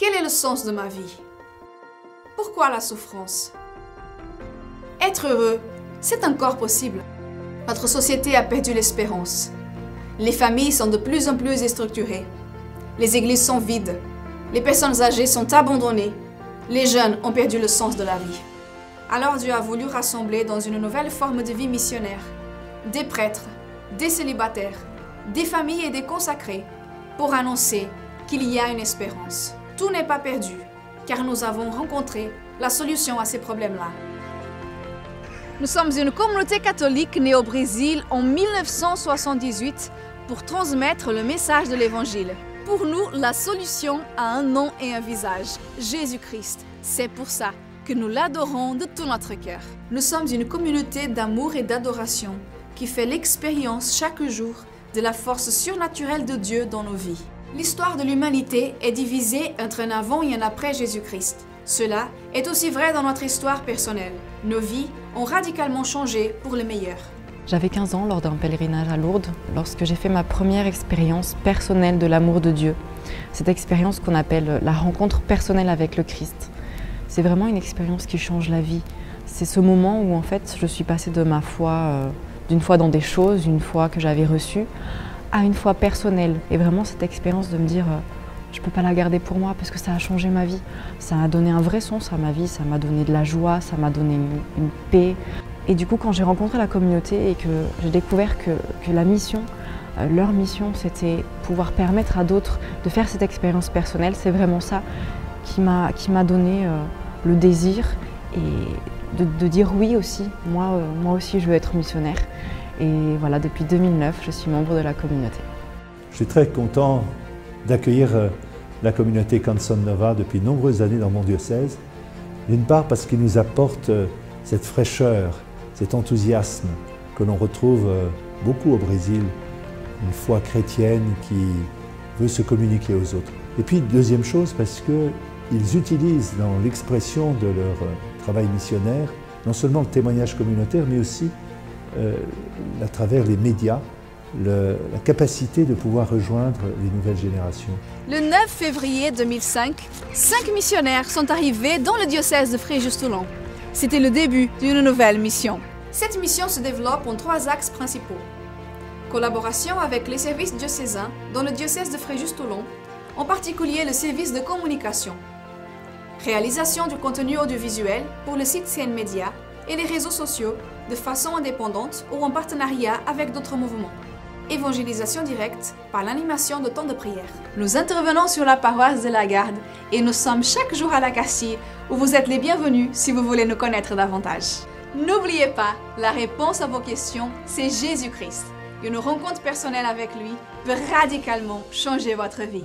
Quel est le sens de ma vie? Pourquoi la souffrance? Être heureux, c'est encore possible. Notre société a perdu l'espérance. Les familles sont de plus en plus déstructurées. Les églises sont vides. Les personnes âgées sont abandonnées. Les jeunes ont perdu le sens de la vie. Alors Dieu a voulu rassembler dans une nouvelle forme de vie missionnaire des prêtres, des célibataires, des familles et des consacrés pour annoncer qu'il y a une espérance. Tout n'est pas perdu, car nous avons rencontré la solution à ces problèmes-là. Nous sommes une communauté catholique née au Brésil en 1978 pour transmettre le message de l'Évangile. Pour nous, la solution a un nom et un visage, Jésus-Christ. C'est pour ça que nous l'adorons de tout notre cœur. Nous sommes une communauté d'amour et d'adoration qui fait l'expérience chaque jour de la force surnaturelle de Dieu dans nos vies. L'histoire de l'humanité est divisée entre un avant et un après Jésus-Christ. Cela est aussi vrai dans notre histoire personnelle. Nos vies ont radicalement changé pour le meilleur. J'avais 15 ans lors d'un pèlerinage à Lourdes, lorsque j'ai fait ma première expérience personnelle de l'amour de Dieu. Cette expérience qu'on appelle la rencontre personnelle avec le Christ. C'est vraiment une expérience qui change la vie. C'est ce moment où en fait je suis passée de ma foi, d'une foi dans des choses, une foi que j'avais reçue, à une foi personnelle. Et vraiment cette expérience de me dire, je ne peux pas la garder pour moi parce que ça a changé ma vie. Ça a donné un vrai sens à ma vie, ça m'a donné de la joie, ça m'a donné une paix. Et du coup, quand j'ai rencontré la communauté et que j'ai découvert que la mission, leur mission, c'était pouvoir permettre à d'autres de faire cette expérience personnelle, c'est vraiment ça qui m'a donné le désir et de dire oui aussi. Moi aussi, je veux être missionnaire. Et voilà, depuis 2009, je suis membre de la communauté. Je suis très content d'accueillir la communauté Canson Nova depuis de nombreuses années dans mon diocèse. D'une part parce qu'il nous apporte cette fraîcheur, cet enthousiasme que l'on retrouve beaucoup au Brésil, une foi chrétienne qui veut se communiquer aux autres. Et puis, deuxième chose, parce qu'ils utilisent dans l'expression de leur travail missionnaire, non seulement le témoignage communautaire, mais aussi, à travers les médias, la capacité de pouvoir rejoindre les nouvelles générations. Le 9 février 2005, 5 missionnaires sont arrivés dans le diocèse de Fréjus-Toulon. C'était le début d'une nouvelle mission. Cette mission se développe en 3 axes principaux. Collaboration avec les services diocésains dans le diocèse de Fréjus-Toulon, en particulier le service de communication. Réalisation du contenu audiovisuel pour le site CN Média et les réseaux sociaux de façon indépendante ou en partenariat avec d'autres mouvements. Évangélisation directe par l'animation de temps de prière. Nous intervenons sur la paroisse de la Garde et nous sommes chaque jour à la Castille où vous êtes les bienvenus si vous voulez nous connaître davantage. N'oubliez pas, la réponse à vos questions, c'est Jésus-Christ. Une rencontre personnelle avec lui peut radicalement changer votre vie.